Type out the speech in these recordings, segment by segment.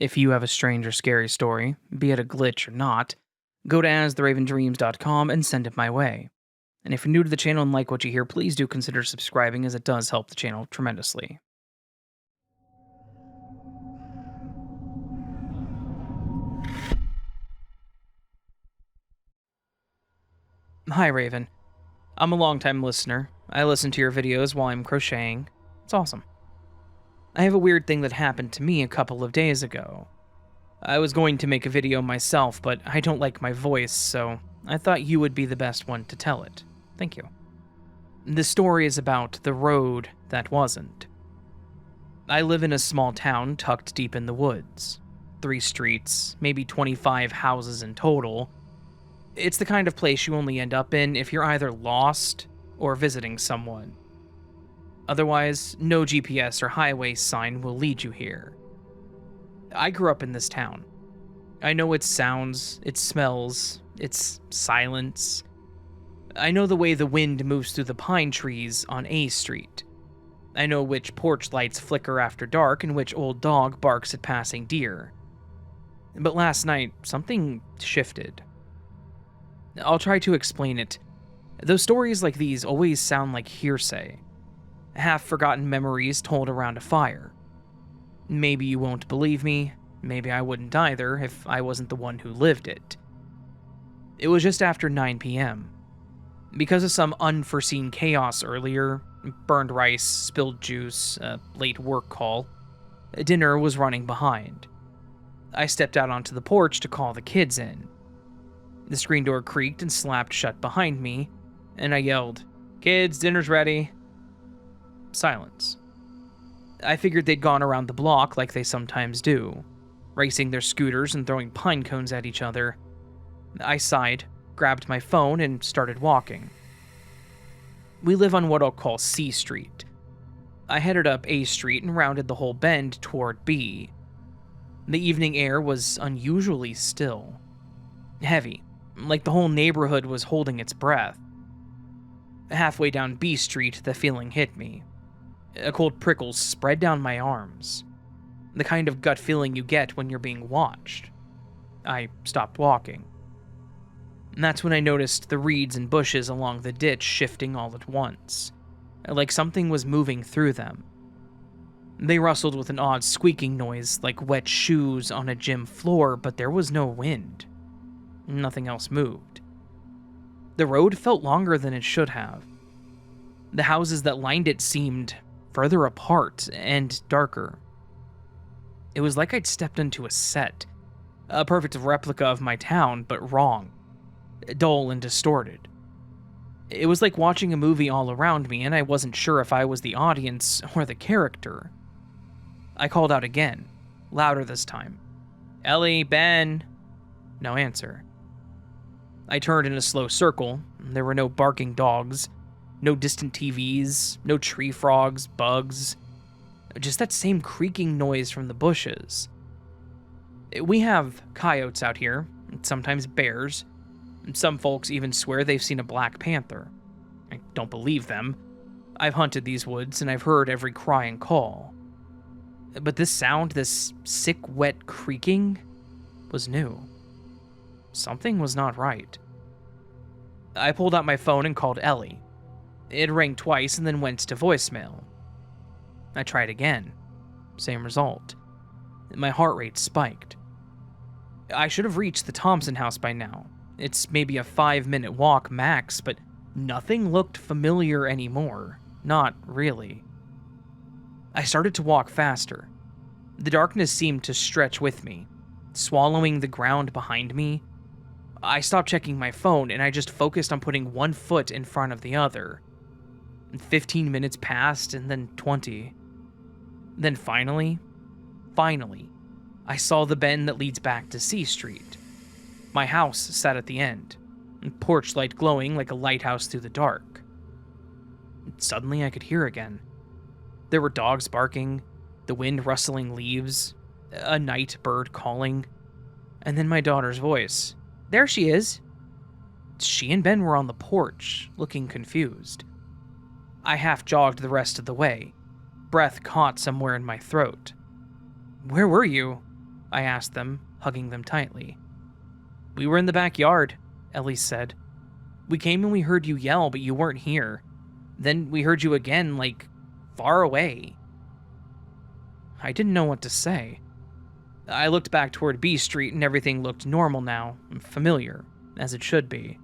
If you have a strange or scary story, be it a glitch or not, go to astheravendreams.com and send it my way. And if you're new to the channel and like what you hear, please do consider subscribing, as it does help the channel tremendously. Hi Raven. I'm a long-time listener. I listen to your videos while I'm crocheting. It's awesome. I have a weird thing that happened to me a couple of days ago. I was going to make a video myself, but I don't like my voice, so I thought you would be the best one to tell it. Thank you. The story is about the road that wasn't. I live in a small town tucked deep in the woods. 3 streets, maybe 25 houses in total. It's the kind of place you only end up in if you're either lost or visiting someone. Otherwise, no GPS or highway sign will lead you here. I grew up in this town. I know its sounds, its smells, its silence. I know the way the wind moves through the pine trees on A Street. I know which porch lights flicker after dark and which old dog barks at passing deer. But last night, something shifted. I'll try to explain it. Those stories like these always sound like hearsay. Half-forgotten memories told around a fire. Maybe you won't believe me, maybe I wouldn't either if I wasn't the one who lived it. It was just after 9 p.m. Because of some unforeseen chaos earlier, burned rice, spilled juice, a late work call, dinner was running behind. I stepped out onto the porch to call the kids in. The screen door creaked and slapped shut behind me, and I yelled, "Kids, dinner's ready." Silence. I figured they'd gone around the block like they sometimes do, racing their scooters and throwing pine cones at each other. I sighed, grabbed my phone, and started walking. We live on what I'll call C Street. I headed up A Street and rounded the whole bend toward B. The evening air was unusually still. Heavy, like the whole neighborhood was holding its breath. Halfway down B Street, the feeling hit me. A cold prickle spread down my arms. The kind of gut feeling you get when you're being watched. I stopped walking. And that's when I noticed the reeds and bushes along the ditch shifting all at once, like something was moving through them. They rustled with an odd squeaking noise, like wet shoes on a gym floor, but there was no wind. Nothing else moved. The road felt longer than it should have. The houses that lined it seemed further apart and darker. It was like I'd stepped into a set, a perfect replica of my town, but wrong, dull and distorted. It was like watching a movie all around me, and I wasn't sure if I was the audience or the character. I called out again, louder this time. "Ellie, Ben." No answer. I turned in a slow circle. There were no barking dogs, no distant TVs, no tree frogs, bugs. Just that same creaking noise from the bushes. We have coyotes out here, sometimes bears. Some folks even swear they've seen a black panther. I don't believe them. I've hunted these woods and I've heard every cry and call. But this sound, this sick, wet creaking, was new. Something was not right. I pulled out my phone and called Ellie. It rang twice and then went to voicemail. I tried again. Same result. My heart rate spiked. I should have reached the Thompson house by now. It's maybe a 5-minute walk max, but nothing looked familiar anymore. Not really. I started to walk faster. The darkness seemed to stretch with me, swallowing the ground behind me. I stopped checking my phone and I just focused on putting one foot in front of the other. 15 minutes passed and then 20. Then finally, I saw the bend that leads back to C Street. My house sat at the end, porch light glowing like a lighthouse through the dark. Suddenly I could hear again. There were dogs barking, the wind rustling leaves, a night bird calling, and then my daughter's voice. "There she is." She and Ben were on the porch, looking confused. I half jogged the rest of the way, breath caught somewhere in my throat. "Where were you?" I asked them, hugging them tightly. We were in the backyard, Ellie said. We came and we heard you yell, but you weren't here. Then we heard you again, like, far away. I didn't know what to say. I looked back toward B Street and everything looked normal now, familiar, as it should be.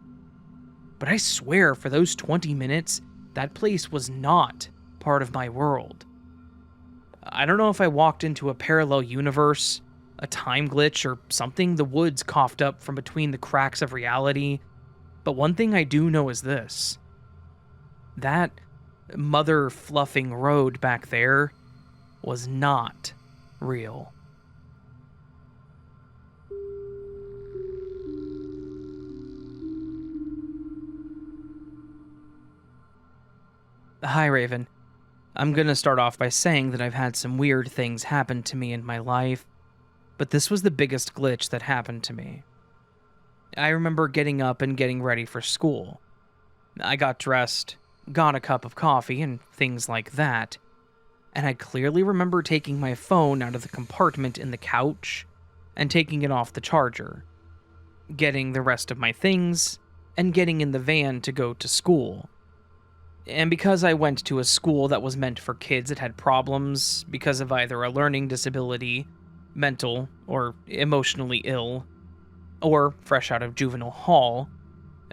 But I swear, for those 20 minutes, that place was not part of my world. I don't know if I walked into a parallel universe, a time glitch, or something the woods coughed up from between the cracks of reality, but one thing I do know is this. That mother-fluffing road back there was not real. Hi, Raven. I'm gonna start off by saying that I've had some weird things happen to me in my life, but this was the biggest glitch that happened to me. I remember getting up and getting ready for school. I got dressed, got a cup of coffee, and things like that, and I clearly remember taking my phone out of the compartment in the couch and taking it off the charger, getting the rest of my things, and getting in the van to go to school. And because I went to a school that was meant for kids that had problems because of either a learning disability, mental, or emotionally ill, or fresh out of juvenile hall,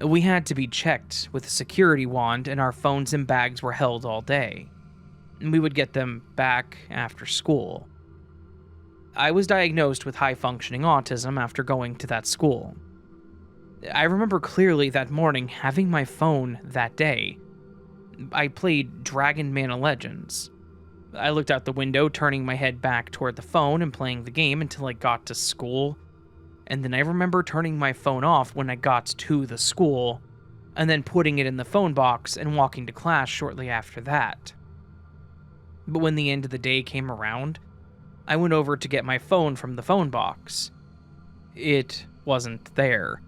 we had to be checked with a security wand and our phones and bags were held all day. We would get them back after school. I was diagnosed with high-functioning autism after going to that school. I remember clearly that morning having my phone that day. I played Dragon Mana Legends. I looked out the window, turning my head back toward the phone and playing the game until I got to school, and then I remember turning my phone off when I got to the school, and then putting it in the phone box and walking to class shortly after that. But when the end of the day came around, I went over to get my phone from the phone box. It wasn't there.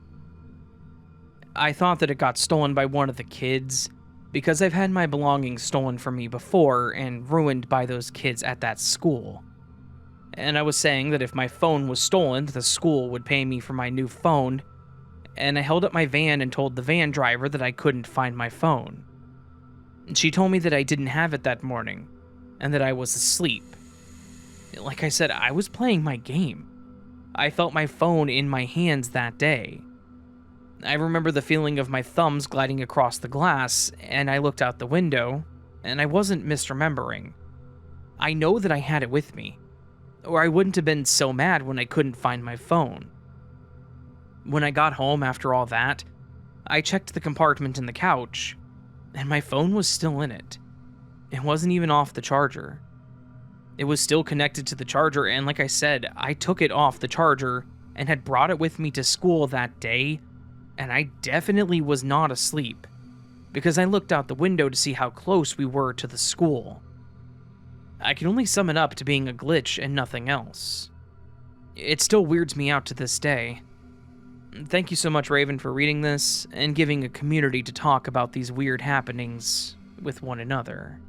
I thought that it got stolen by one of the kids, because I've had my belongings stolen from me before and ruined by those kids at that school. And I was saying that if my phone was stolen, the school would pay me for my new phone, and I held up my van and told the van driver that I couldn't find my phone. She told me that I didn't have it that morning, and that I was asleep. Like I said, I was playing my game. I felt my phone in my hands that day. I remember the feeling of my thumbs gliding across the glass, and I looked out the window, and I wasn't misremembering. I know that I had it with me, or I wouldn't have been so mad when I couldn't find my phone. When I got home after all that, I checked the compartment in the couch, and my phone was still in it. It wasn't even off the charger. It was still connected to the charger, and like I said, I took it off the charger and had brought it with me to school that day, and I definitely was not asleep, because I looked out the window to see how close we were to the school. I can only sum it up to being a glitch and nothing else. It still weirds me out to this day. Thank you so much, Raven, for reading this and giving a community to talk about these weird happenings with one another.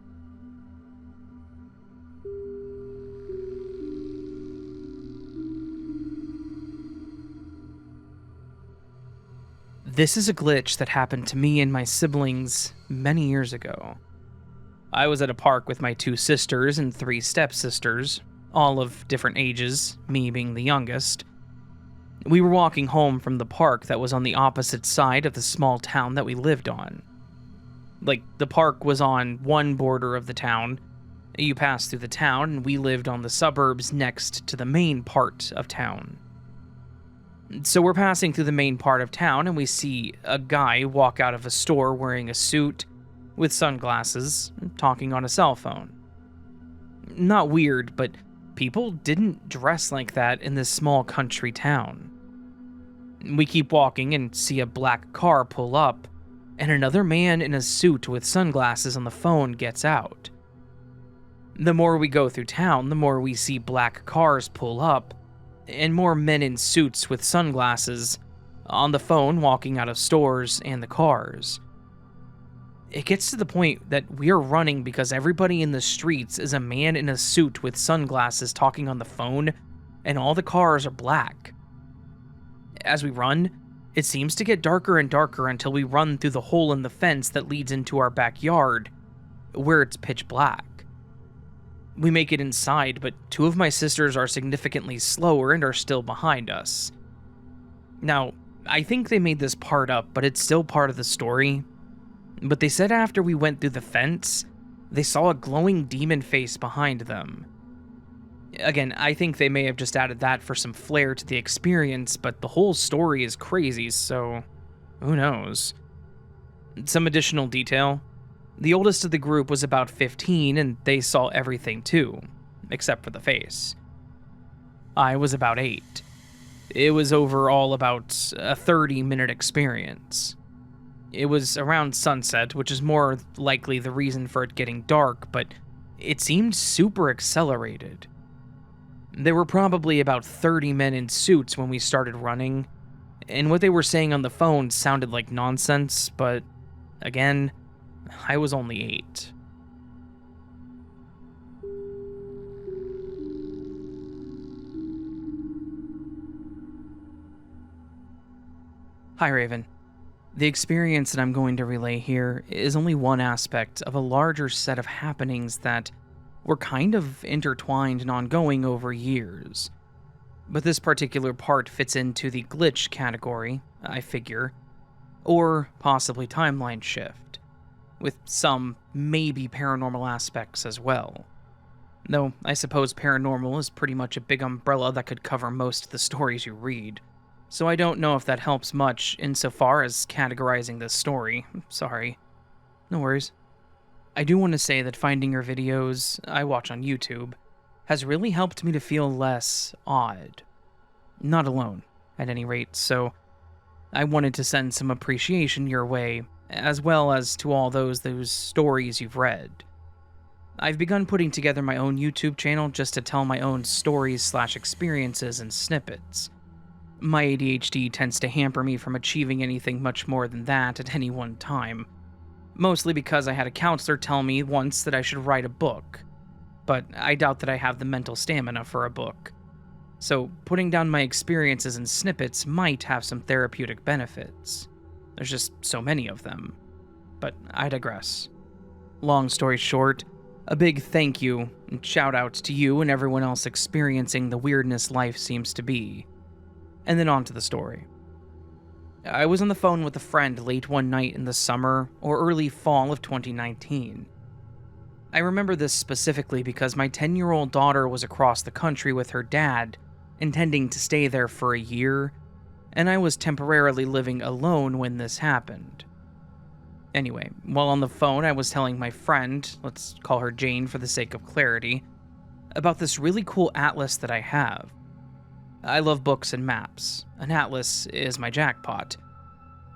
This is a glitch that happened to me and my siblings many years ago. I was at a park with my 2 sisters and 3 stepsisters, all of different ages, me being the youngest. We were walking home from the park that was on the opposite side of the small town that we lived on. Like, the park was on one border of the town. You passed through the town, and we lived on the suburbs next to the main part of town. So we're passing through the main part of town, and we see a guy walk out of a store wearing a suit, with sunglasses, talking on a cell phone. Not weird, but people didn't dress like that in this small country town. We keep walking and see a black car pull up, and another man in a suit with sunglasses on the phone gets out. The more we go through town, the more we see black cars pull up, and more men in suits with sunglasses on the phone walking out of stores and the cars. It gets to the point that we're running because everybody in the streets is a man in a suit with sunglasses talking on the phone, and all the cars are black. As we run, it seems to get darker and darker until we run through the hole in the fence that leads into our backyard, where it's pitch black. We make it inside, but two of my sisters are significantly slower and are still behind us. Now, I think they made this part up, but it's still part of the story. But they said after we went through the fence, they saw a glowing demon face behind them. Again, I think they may have just added that for some flair to the experience, but the whole story is crazy, so who knows? Some additional detail. The oldest of the group was about 15, and they saw everything too, except for the face. I was about 8. It was overall about a 30-minute experience. It was around sunset, which is more likely the reason for it getting dark, but it seemed super accelerated. There were probably about 30 men in suits when we started running, and what they were saying on the phone sounded like nonsense, but again, I was only 8. Hi, Raven. The experience that I'm going to relay here is only one aspect of a larger set of happenings that were kind of intertwined and ongoing over years. But this particular part fits into the glitch category, I figure, or possibly timeline shift, with some maybe paranormal aspects as well. Though I suppose paranormal is pretty much a big umbrella that could cover most of the stories you read. So I don't know if that helps much insofar as categorizing this story. Sorry. No worries. I do want to say that finding your videos, I watch on YouTube, has really helped me to feel less odd. Not alone, at any rate, so I wanted to send some appreciation your way, as well as to all those stories you've read. I've begun putting together my own YouTube channel just to tell my own stories/experiences and snippets. My ADHD tends to hamper me from achieving anything much more than that at any one time, mostly because I had a counselor tell me once that I should write a book, but I doubt that I have the mental stamina for a book. So putting down my experiences in snippets might have some therapeutic benefits. There's just so many of them. But I digress. Long story short, a big thank you and shout out to you and everyone else experiencing the weirdness life seems to be. And then on to the story. I was on the phone with a friend late one night in the summer or early fall of 2019. I remember this specifically because my 10-year-old daughter was across the country with her dad, intending to stay there for a year, and I was temporarily living alone when this happened. Anyway, while on the phone, I was telling my friend, let's call her Jane for the sake of clarity, about this really cool atlas that I have. I love books and maps. An atlas is my jackpot.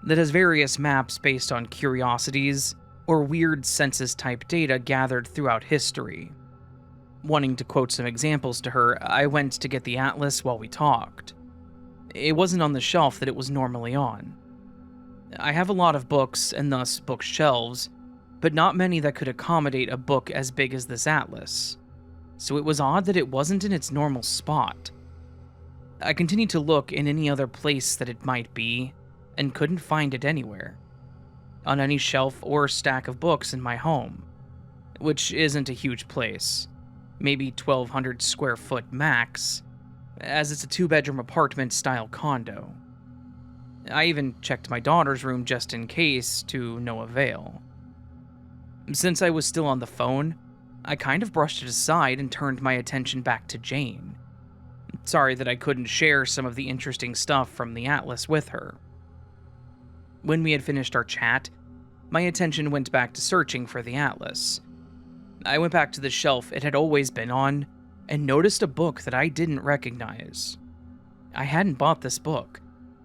That has various maps based on curiosities or weird census-type data gathered throughout history. Wanting to quote some examples to her, I went to get the atlas while we talked. It wasn't on the shelf that it was normally on. I have a lot of books, and thus bookshelves, but not many that could accommodate a book as big as this atlas. So it was odd that it wasn't in its normal spot. I continued to look in any other place that it might be, and couldn't find it anywhere. On any shelf or stack of books in my home, which isn't a huge place, maybe 1,200 square foot max, as it's a 2-bedroom apartment style condo. I even checked my daughter's room just in case, to no avail. Since I was still on the phone, I kind of brushed it aside and turned my attention back to Jane. Sorry that I couldn't share some of the interesting stuff from the atlas with her. When we had finished our chat, my attention went back to searching for the atlas. I went back to the shelf it had always been on, and noticed a book that I didn't recognize. I hadn't bought this book.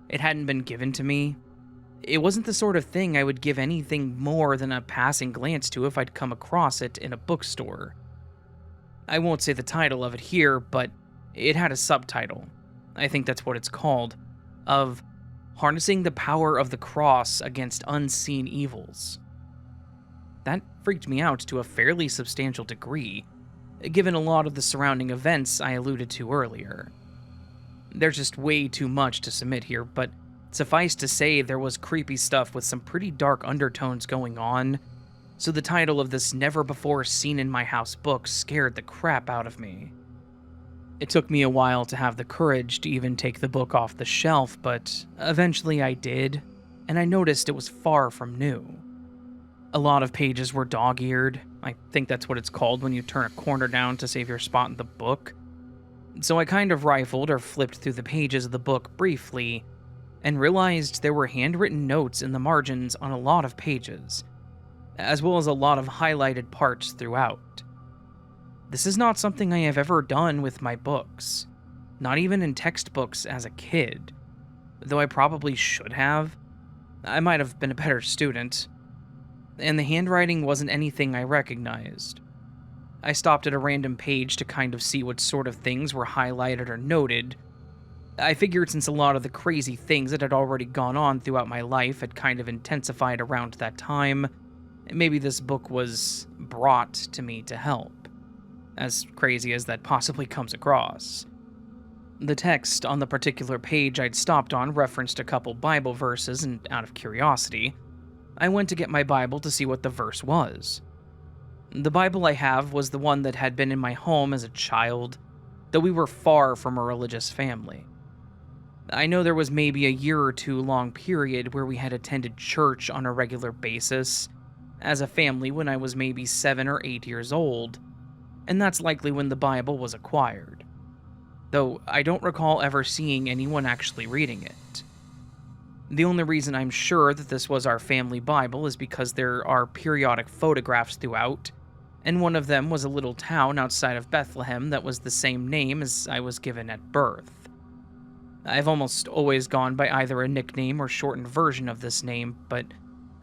It hadn't been given to me. It wasn't the sort of thing I would give anything more than a passing glance to if I'd come across it in a bookstore. I won't say the title of it here, but it had a subtitle, I think that's what it's called, of Harnessing the Power of the Cross Against Unseen Evils. That freaked me out to a fairly substantial degree, given a lot of the surrounding events I alluded to earlier. There's just way too much to submit here, but suffice to say there was creepy stuff with some pretty dark undertones going on, so the title of this never-before-seen-in-my-house book scared the crap out of me. It took me a while to have the courage to even take the book off the shelf, but eventually I did, and I noticed it was far from new. A lot of pages were dog-eared. I think that's what it's called when you turn a corner down to save your spot in the book. So I kind of rifled or flipped through the pages of the book briefly, and realized there were handwritten notes in the margins on a lot of pages, as well as a lot of highlighted parts throughout. This is not something I have ever done with my books, not even in textbooks as a kid, though I probably should have. I might have been a better student, and the handwriting wasn't anything I recognized. I stopped at a random page to kind of see what sort of things were highlighted or noted. I figured since a lot of the crazy things that had already gone on throughout my life had kind of intensified around that time, maybe this book was brought to me to help, as crazy as that possibly comes across. The text on the particular page I'd stopped on referenced a couple Bible verses, and out of curiosity, I went to get my Bible to see what the verse was. The Bible I have was the one that had been in my home as a child, though we were far from a religious family. I know there was maybe a year or two long period where we had attended church on a regular basis as a family when I was maybe 7 or 8 years old, and that's likely when the Bible was acquired, though I don't recall ever seeing anyone actually reading it. The only reason I'm sure that this was our family Bible is because there are periodic photographs throughout, and one of them was a little town outside of Bethlehem that was the same name as I was given at birth. I've almost always gone by either a nickname or shortened version of this name, but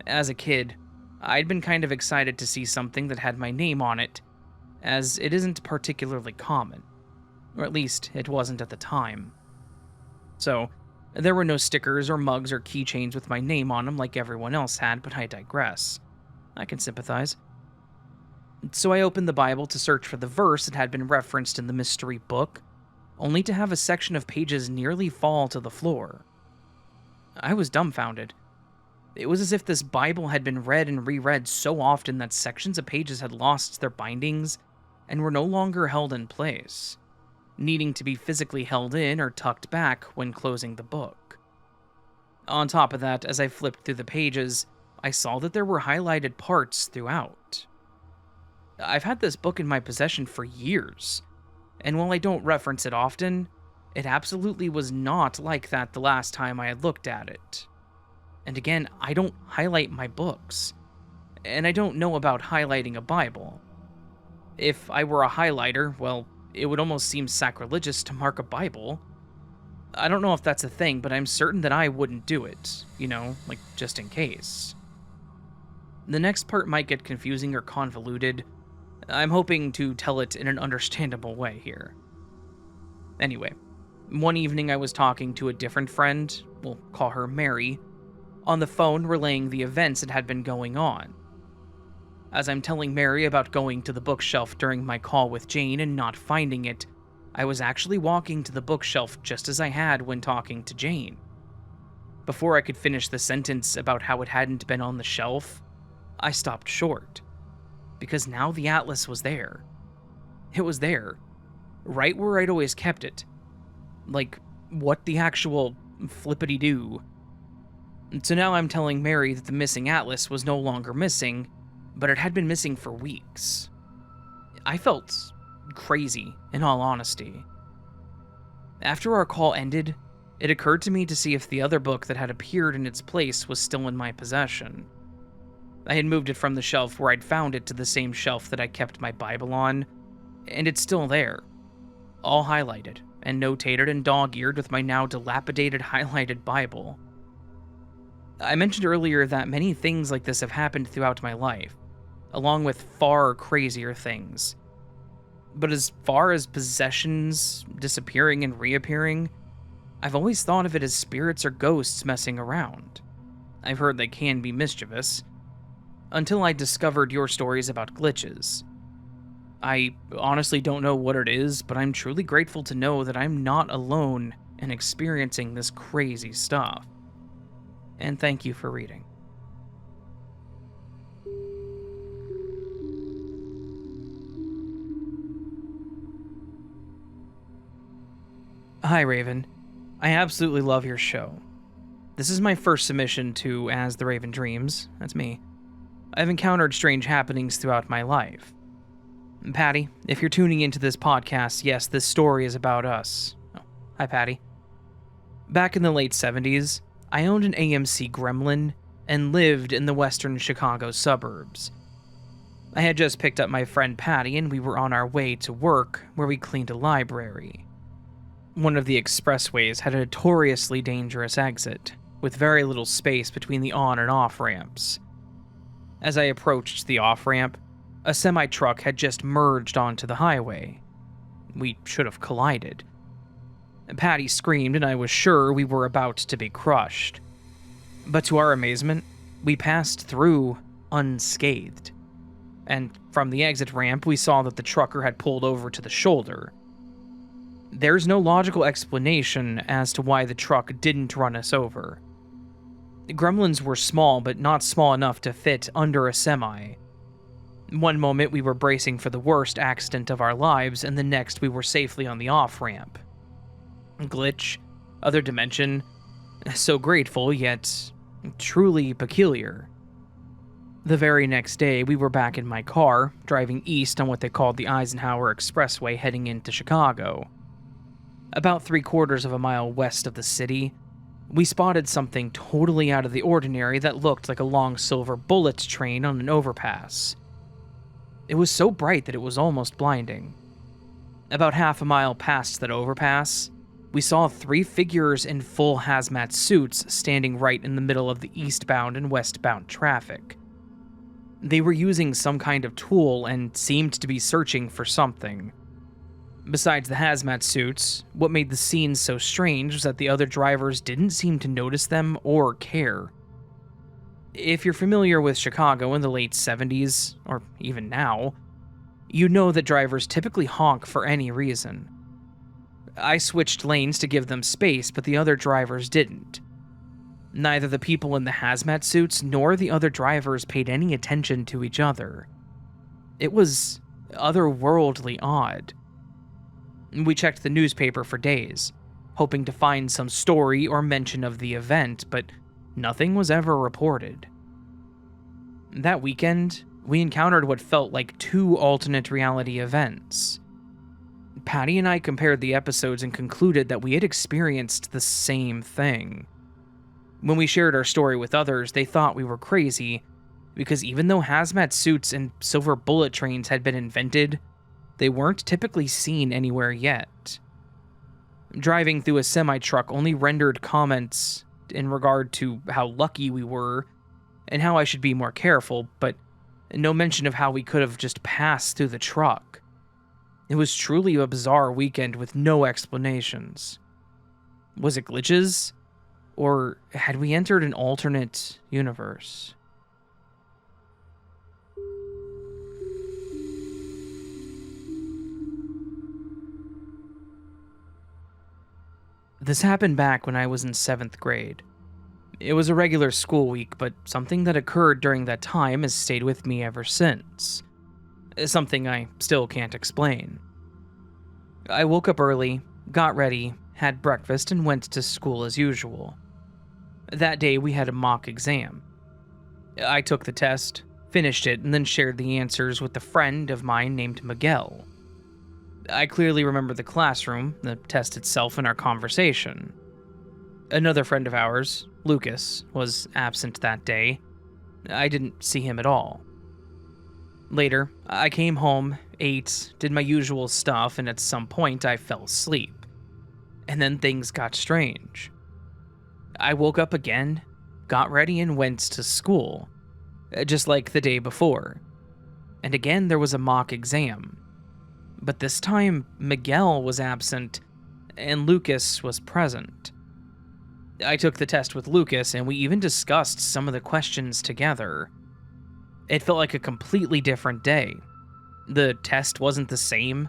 as a kid, I'd been kind of excited to see something that had my name on it, as it isn't particularly common, or at least it wasn't at the time. So, there were no stickers or mugs or keychains with my name on them like everyone else had, but I digress. I can sympathize. So I opened the Bible to search for the verse that had been referenced in the mystery book, only to have a section of pages nearly fall to the floor. I was dumbfounded. It was as if this Bible had been read and reread so often that sections of pages had lost their bindings and were no longer held in place, needing to be physically held in or tucked back when closing the book. On top of that, as I flipped through the pages, I saw that there were highlighted parts throughout. I've had this book in my possession for years, and while I don't reference it often, it absolutely was not like that the last time I had looked at it. And again, I don't highlight my books, and I don't know about highlighting a Bible. If I were a highlighter, well, it would almost seem sacrilegious to mark a Bible. I don't know if that's a thing, but I'm certain that I wouldn't do it, like just in case. The next part might get confusing or convoluted. I'm hoping to tell it in an understandable way here. Anyway, one evening I was talking to a different friend, we'll call her Mary, on the phone relaying the events that had been going on. As I'm telling Mary about going to the bookshelf during my call with Jane and not finding it, I was actually walking to the bookshelf just as I had when talking to Jane. Before I could finish the sentence about how it hadn't been on the shelf, I stopped short, because now the atlas was there. It was there, right where I'd always kept it. Like, what the actual flippity-doo? So now I'm telling Mary that the missing atlas was no longer missing, but it had been missing for weeks. I felt crazy, in all honesty. After our call ended, it occurred to me to see if the other book that had appeared in its place was still in my possession. I had moved it from the shelf where I'd found it to the same shelf that I kept my Bible on, and it's still there, all highlighted and notated and dog-eared with my now dilapidated highlighted Bible. I mentioned earlier that many things like this have happened throughout my life, along with far crazier things. But as far as possessions disappearing and reappearing, I've always thought of it as spirits or ghosts messing around. I've heard they can be mischievous, until I discovered your stories about glitches. I honestly don't know what it is, but I'm truly grateful to know that I'm not alone and experiencing this crazy stuff. And thank you for reading. Hi, Raven. I absolutely love your show. This is my first submission to As the Raven Dreams. That's me. I've encountered strange happenings throughout my life. Patty, if you're tuning into this podcast, yes, this story is about us. Oh, hi, Patty. Back in the late 70s, I owned an AMC Gremlin and lived in the western Chicago suburbs. I had just picked up my friend Patty and we were on our way to work where we cleaned a library. One of the expressways had a notoriously dangerous exit, with very little space between the on and off ramps. As I approached the off-ramp, a semi-truck had just merged onto the highway. We should have collided. Patty screamed and I was sure we were about to be crushed. But to our amazement, we passed through unscathed. And from the exit ramp, we saw that the trucker had pulled over to the shoulder. There's no logical explanation as to why the truck didn't run us over. The Gremlins were small, but not small enough to fit under a semi. One moment we were bracing for the worst accident of our lives, and the next we were safely on the off-ramp. Glitch, other dimension, so grateful yet truly peculiar. The very next day, we were back in my car, driving east on what they called the Eisenhower Expressway heading into Chicago. About 3/4 of a mile west of the city, we spotted something totally out of the ordinary that looked like a long silver bullet train on an overpass. It was so bright that it was almost blinding. About half a mile past that overpass, we saw 3 figures in full hazmat suits standing right in the middle of the eastbound and westbound traffic. They were using some kind of tool and seemed to be searching for something. Besides the hazmat suits, what made the scene so strange was that the other drivers didn't seem to notice them or care. If you're familiar with Chicago in the late 70s, or even now, you know that drivers typically honk for any reason. I switched lanes to give them space, but the other drivers didn't. Neither the people in the hazmat suits nor the other drivers paid any attention to each other. It was otherworldly odd. We checked the newspaper for days, hoping to find some story or mention of the event, but nothing was ever reported. That weekend, we encountered what felt like 2 alternate reality events. Patty and I compared the episodes and concluded that we had experienced the same thing. When we shared our story with others, they thought we were crazy, because even though hazmat suits and silver bullet trains had been invented, they weren't typically seen anywhere yet. Driving through a semi-truck only rendered comments in regard to how lucky we were and how I should be more careful, but no mention of how we could have just passed through the truck. It was truly a bizarre weekend with no explanations. Was it glitches? Or had we entered an alternate universe? This happened back when I was in 7th grade. It was a regular school week, but something that occurred during that time has stayed with me ever since. Something I still can't explain. I woke up early, got ready, had breakfast, and went to school as usual. That day we had a mock exam. I took the test, finished it, and then shared the answers with a friend of mine named Miguel. I clearly remember the classroom, the test itself, and our conversation. Another friend of ours, Lucas, was absent that day. I didn't see him at all. Later, I came home, ate, did my usual stuff, and at some point I fell asleep. And then things got strange. I woke up again, got ready, and went to school, just like the day before. And again there was a mock exam. But this time, Miguel was absent, and Lucas was present. I took the test with Lucas, and we even discussed some of the questions together. It felt like a completely different day. The test wasn't the same.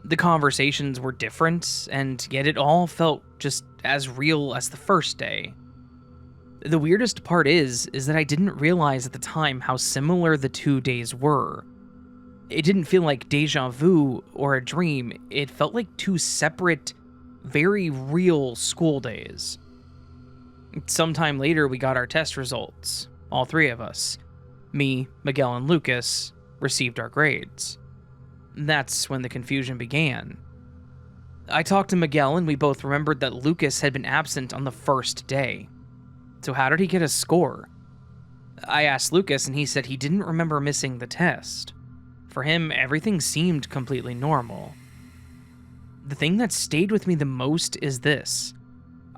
The conversations were different, and yet it all felt just as real as the first day. The weirdest part is that I didn't realize at the time how similar the 2 days were. It didn't feel like deja vu or a dream, it felt like 2 separate, very real school days. Sometime later, we got our test results. All 3 of us, me, Miguel, and Lucas, received our grades. That's when the confusion began. I talked to Miguel and we both remembered that Lucas had been absent on the first day. So how did he get a score? I asked Lucas and he said he didn't remember missing the test. For him, everything seemed completely normal. The thing that stayed with me the most is this.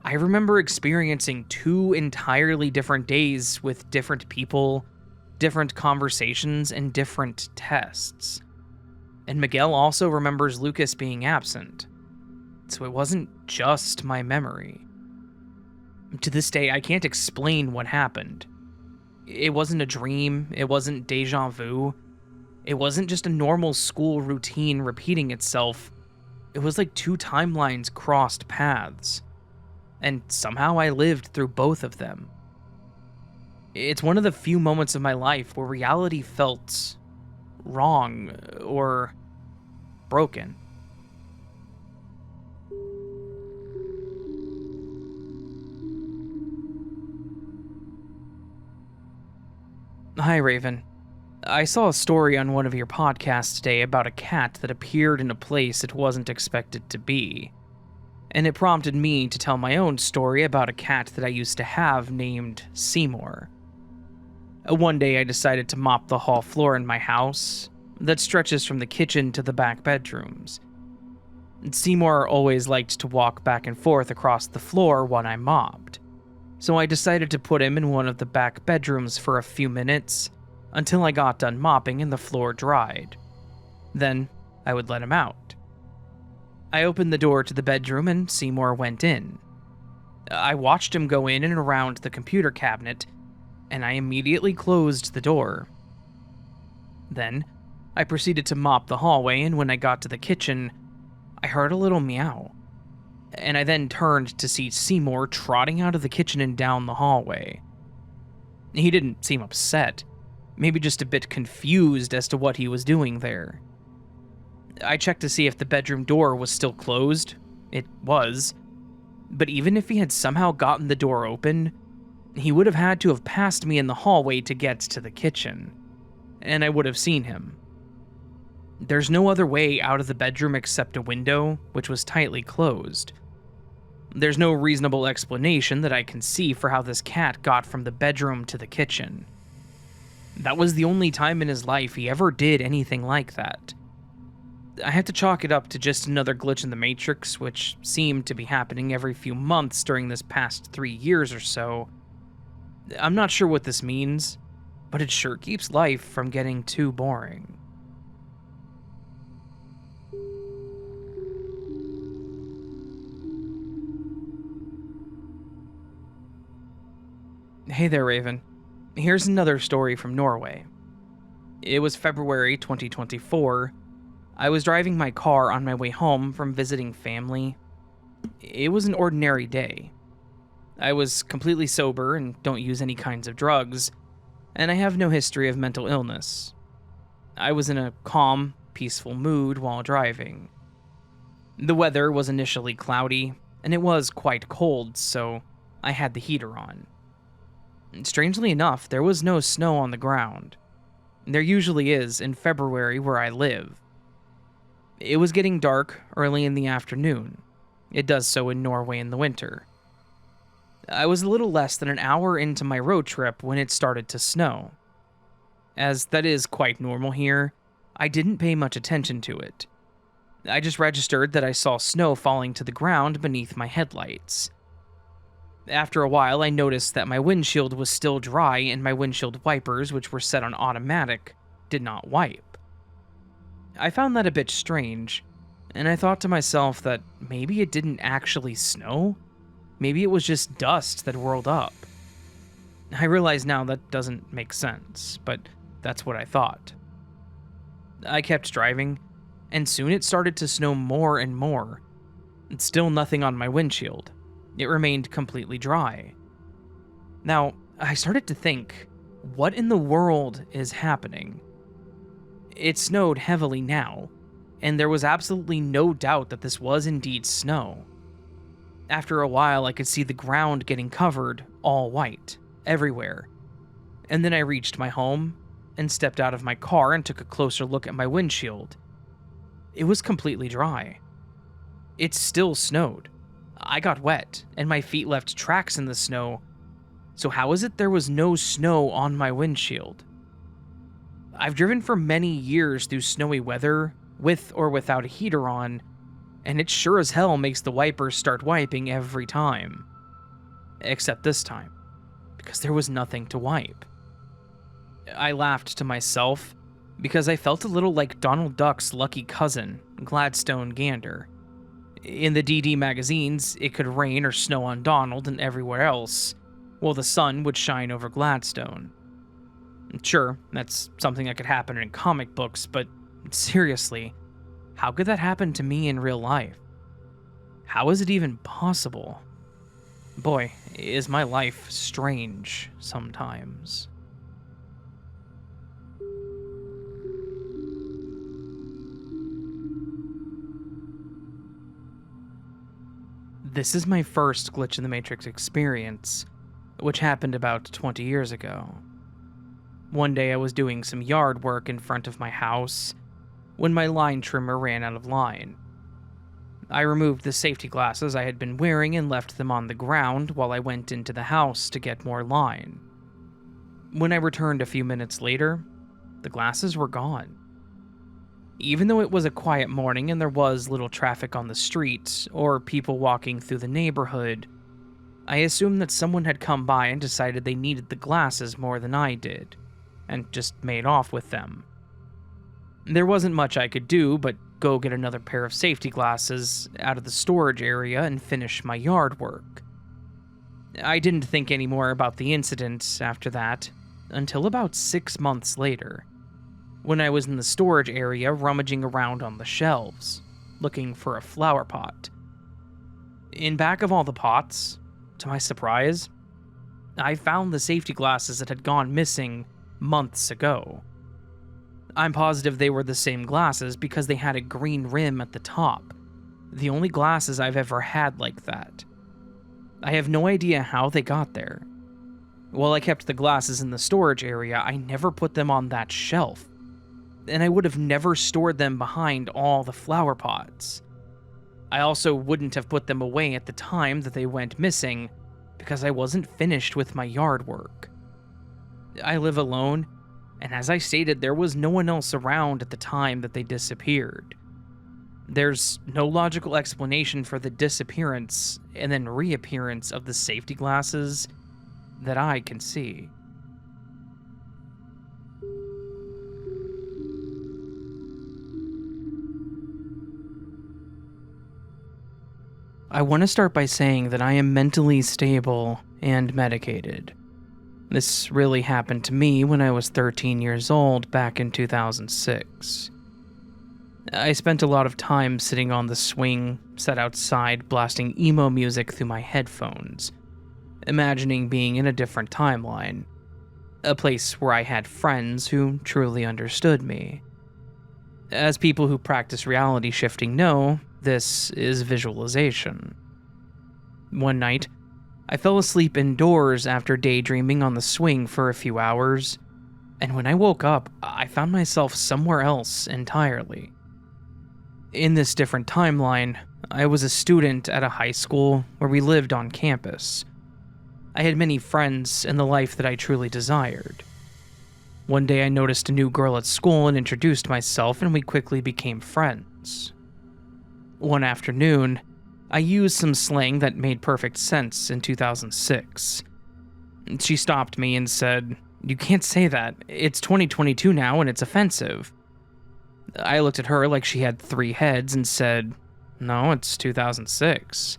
I remember experiencing 2 entirely different days with different people, different conversations, and different tests. And Miguel also remembers Lucas being absent. So it wasn't just my memory. To this day, I can't explain what happened. It wasn't a dream, it wasn't deja vu, it wasn't just a normal school routine repeating itself. It was like 2 timelines crossed paths. And somehow I lived through both of them. It's one of the few moments of my life where reality felt wrong or broken. Hi, Raven. I saw a story on one of your podcasts today about a cat that appeared in a place it wasn't expected to be. And it prompted me to tell my own story about a cat that I used to have named Seymour. One day I decided to mop the hall floor in my house that stretches from the kitchen to the back bedrooms. Seymour always liked to walk back and forth across the floor when I mopped. So I decided to put him in one of the back bedrooms for a few minutes until I got done mopping and the floor dried. Then I would let him out. I opened the door to the bedroom and Seymour went in. I watched him go in and around the computer cabinet, and I immediately closed the door. Then I proceeded to mop the hallway, and when I got to the kitchen, I heard a little meow. And I then turned to see Seymour trotting out of the kitchen and down the hallway. He didn't seem upset, maybe just a bit confused as to what he was doing there. I checked to see if the bedroom door was still closed. It was. But even if he had somehow gotten the door open, he would have had to have passed me in the hallway to get to the kitchen, and I would have seen him. There's no other way out of the bedroom except a window, which was tightly closed. There's no reasonable explanation that I can see for how this cat got from the bedroom to the kitchen. That was the only time in his life he ever did anything like that. I have to chalk it up to just another glitch in the Matrix, which seemed to be happening every few months during this past 3 years or so. I'm not sure what this means, but it sure keeps life from getting too boring. Hey there, Raven. Here's another story from Norway. It was February 2024. I was driving my car on my way home from visiting family. It was an ordinary day. I was completely sober and don't use any kinds of drugs, and I have no history of mental illness. I was in a calm, peaceful mood while driving. The weather was initially cloudy, and it was quite cold, so I had the heater on. Strangely enough, there was no snow on the ground. There usually is in February where I live. It was getting dark early in the afternoon. It does so in Norway in the winter. I was a little less than an hour into my road trip when it started to snow. As that is quite normal here, I didn't pay much attention to it. I just registered that I saw snow falling to the ground beneath my headlights. After a while, I noticed that my windshield was still dry and my windshield wipers, which were set on automatic, did not wipe. I found that a bit strange, and I thought to myself that maybe it didn't actually snow? Maybe it was just dust that whirled up. I realize now that doesn't make sense, but that's what I thought. I kept driving, and soon it started to snow more and more. Still nothing on my windshield. It remained completely dry. Now, I started to think, what in the world is happening? It snowed heavily now, and there was absolutely no doubt that this was indeed snow. After a while, I could see the ground getting covered, all white, everywhere. And then I reached my home and stepped out of my car and took a closer look at my windshield. It was completely dry. It still snowed. I got wet, and my feet left tracks in the snow. So how is it there was no snow on my windshield? I've driven for many years through snowy weather, with or without a heater on, and it sure as hell makes the wipers start wiping every time. Except this time, because there was nothing to wipe. I laughed to myself, because I felt a little like Donald Duck's lucky cousin, Gladstone Gander. In the DD magazines, it could rain or snow on Donald and everywhere else, while the sun would shine over Gladstone. Sure, that's something that could happen in comic books, but seriously, how could that happen to me in real life? How is it even possible? Boy, is my life strange sometimes. This is my first Glitch in the Matrix experience, which happened about 20 years ago. One day I was doing some yard work in front of my house when my line trimmer ran out of line. I removed the safety glasses I had been wearing and left them on the ground while I went into the house to get more line. When I returned a few minutes later, the glasses were gone. Even though it was a quiet morning and there was little traffic on the street or people walking through the neighborhood, I assumed that someone had come by and decided they needed the glasses more than I did, and just made off with them. There wasn't much I could do but go get another pair of safety glasses out of the storage area and finish my yard work. I didn't think any more about the incident after that until about 6 months later, when I was in the storage area rummaging around on the shelves, looking for a flower pot. In back of all the pots, to my surprise, I found the safety glasses that had gone missing months ago. I'm positive they were the same glasses because they had a green rim at the top, the only glasses I've ever had like that. I have no idea how they got there. While I kept the glasses in the storage area, I never put them on that shelf, and I would have never stored them behind all the flower pots. I also wouldn't have put them away at the time that they went missing because I wasn't finished with my yard work. I live alone, and as I stated, there was no one else around at the time that they disappeared. There's no logical explanation for the disappearance and then reappearance of the safety glasses that I can see. I want to start by saying that I am mentally stable and medicated. This really happened to me when I was 13 years old back in 2006. I spent a lot of time sitting on the swing, set outside blasting emo music through my headphones, imagining being in a different timeline, a place where I had friends who truly understood me. As people who practice reality shifting know, this is visualization. One night, I fell asleep indoors after daydreaming on the swing for a few hours, and when I woke up, I found myself somewhere else entirely. In this different timeline, I was a student at a high school where we lived on campus. I had many friends and the life that I truly desired. One day I noticed a new girl at school and introduced myself, and we quickly became friends. One afternoon, I used some slang that made perfect sense in 2006. She stopped me and said, "You can't say that. It's 2022 now and it's offensive." I looked at her like she had 3 heads and said, "No, it's 2006.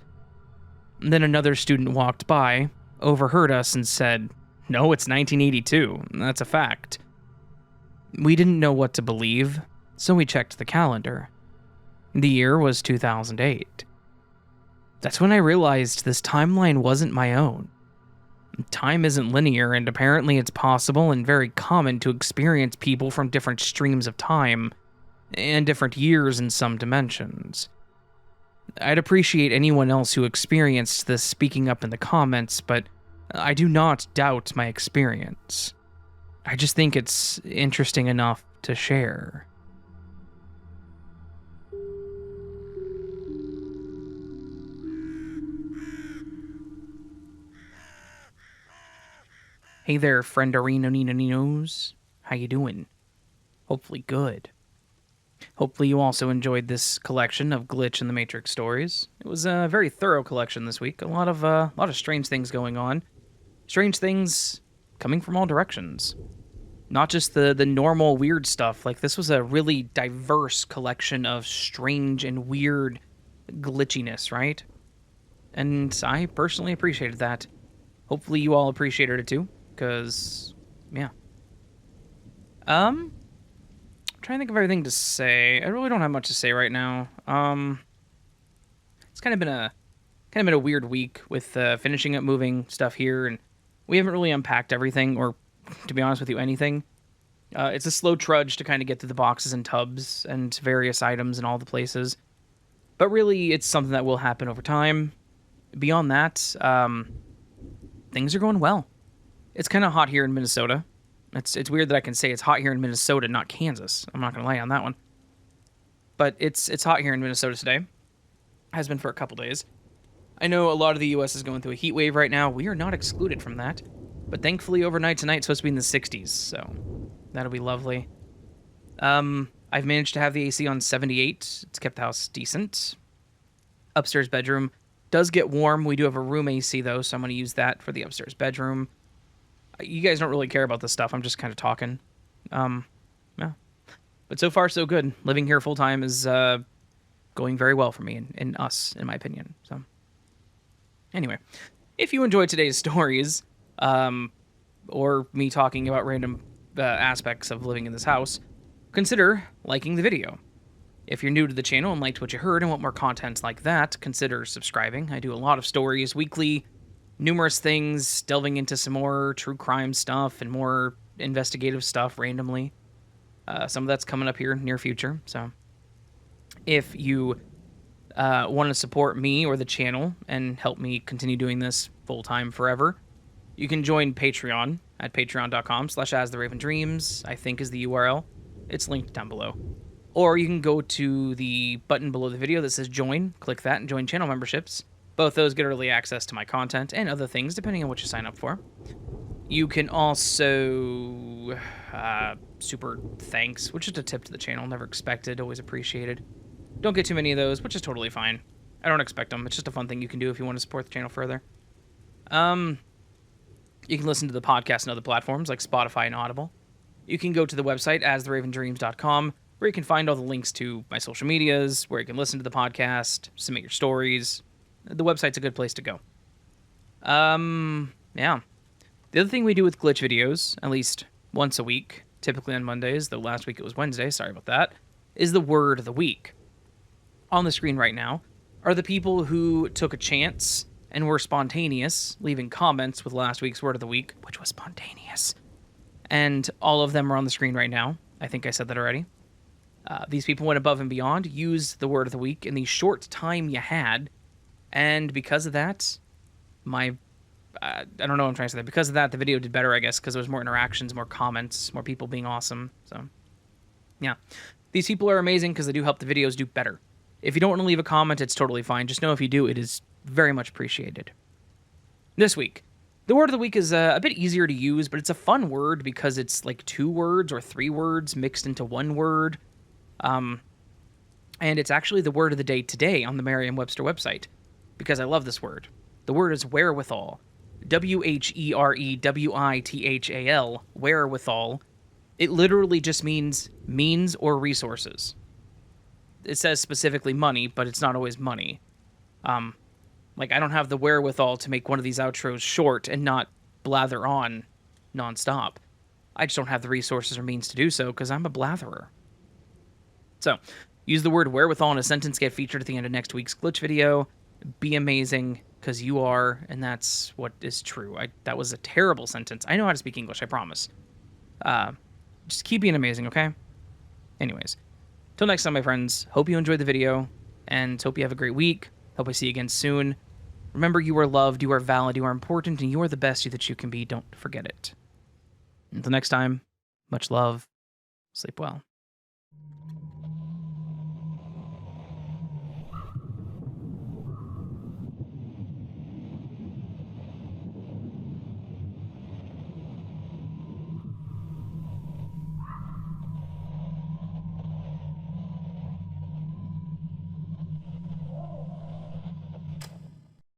Then another student walked by, overheard us, and said, "No, it's 1982. That's a fact." We didn't know what to believe, so we checked the calendar. The year was 2008. That's when I realized this timeline wasn't my own. Time isn't linear, and apparently it's possible and very common to experience people from different streams of time, and different years in some dimensions. I'd appreciate anyone else who experienced this speaking up in the comments, but I do not doubt my experience. I just think it's interesting enough to share. Hey there, friendarino ninos. How you doing? Hopefully good. Hopefully you also enjoyed this collection of Glitch in the Matrix stories. It was a very thorough collection this week. A lot of strange things going on. Strange things coming from all directions. Not just the normal weird stuff. Like, this was a really diverse collection of strange and weird glitchiness, right? And I personally appreciated that. Hopefully you all appreciated it too, because, yeah. I'm trying to think of everything to say. I really don't have much to say right now. It's kind of been a weird week with finishing up moving stuff here, and we haven't really unpacked everything, or to be honest with you, anything. It's a slow trudge to kind of get through the boxes and tubs and various items in all the places. But really, it's something that will happen over time. Beyond that, things are going well. It's kind of hot here in Minnesota. It's weird that I can say it's hot here in Minnesota, not Kansas. I'm not going to lie on that one. But it's hot here in Minnesota today. Has been for a couple days. I know a lot of the U.S. is going through a heat wave right now. We are not excluded from that. But thankfully, overnight tonight, it's supposed to be in the 60s, so that'll be lovely. I've managed to have the AC on 78. It's kept the house decent. Upstairs bedroom does get warm. We do have a room AC, though, so I'm going to use that for the upstairs bedroom. You guys don't really care about this stuff. I'm just kind of talking. Yeah. But so far, so good. Living here full-time is going very well for me and us, in my opinion. So, anyway, if you enjoyed today's stories, or me talking about random aspects of living in this house, consider liking the video. If you're new to the channel and liked what you heard and want more content like that, consider subscribing. I do a lot of stories weekly, numerous things, delving into some more true crime stuff and more investigative stuff randomly. Some of that's coming up here near future. So if you want to support me or the channel and help me continue doing this full-time forever, you can join Patreon at patreon.com/astheravendreams, I think is the URL. It's linked down below. Or you can go to the button below the video that says join, click that, and join channel memberships. Both those get early access to my content and other things, depending on what you sign up for. You can also super thanks, which is a tip to the channel, never expected, always appreciated. Don't get too many of those, which is totally fine. I don't expect them. It's just a fun thing you can do if you want to support the channel further. You can listen to the podcast on other platforms like Spotify and Audible. You can go to the website astheravendreams.com, where you can find all the links to my social medias, where you can listen to the podcast, submit your stories. The website's a good place to go. Yeah. The other thing we do with glitch videos, at least once a week, typically on Mondays, though last week it was Wednesday, sorry about that, is the word of the week. On the screen right now are the people who took a chance and were spontaneous, leaving comments with last week's word of the week, which was spontaneous. And all of them are on the screen right now. I think I said that already. These people went above and beyond, used the word of the week in the short time you had, and because of that, I don't know what I'm trying to say there. Because of that, the video did better, I guess, because there was more interactions, more comments, more people being awesome. So, yeah. These people are amazing because they do help the videos do better. If you don't want to leave a comment, it's totally fine. Just know if you do, it is very much appreciated. This week, the word of the week is a bit easier to use, but it's a fun word because it's like 2 words or 3 words mixed into one word. And it's actually the word of the day today on the Merriam-Webster website, because I love this word. The word is wherewithal. W-H-E-R-E-W-I-T-H-A-L, wherewithal. It literally just means means or resources. It says specifically money, but it's not always money. Like, I don't have the wherewithal to make one of these outros short and not blather on nonstop. I just don't have the resources or means to do so because I'm a blatherer. So, use the word wherewithal in a sentence, get featured at the end of next week's glitch video. Be amazing, because you are, and that's what is true. That was a terrible sentence. I know how to speak English, I promise. Just keep being amazing, okay? Anyways, till next time, my friends, hope you enjoyed the video, and hope you have a great week. Hope I see you again soon. Remember, you are loved, you are valid, you are important, and you are the best you that you can be. Don't forget it. Until next time, much love. Sleep well.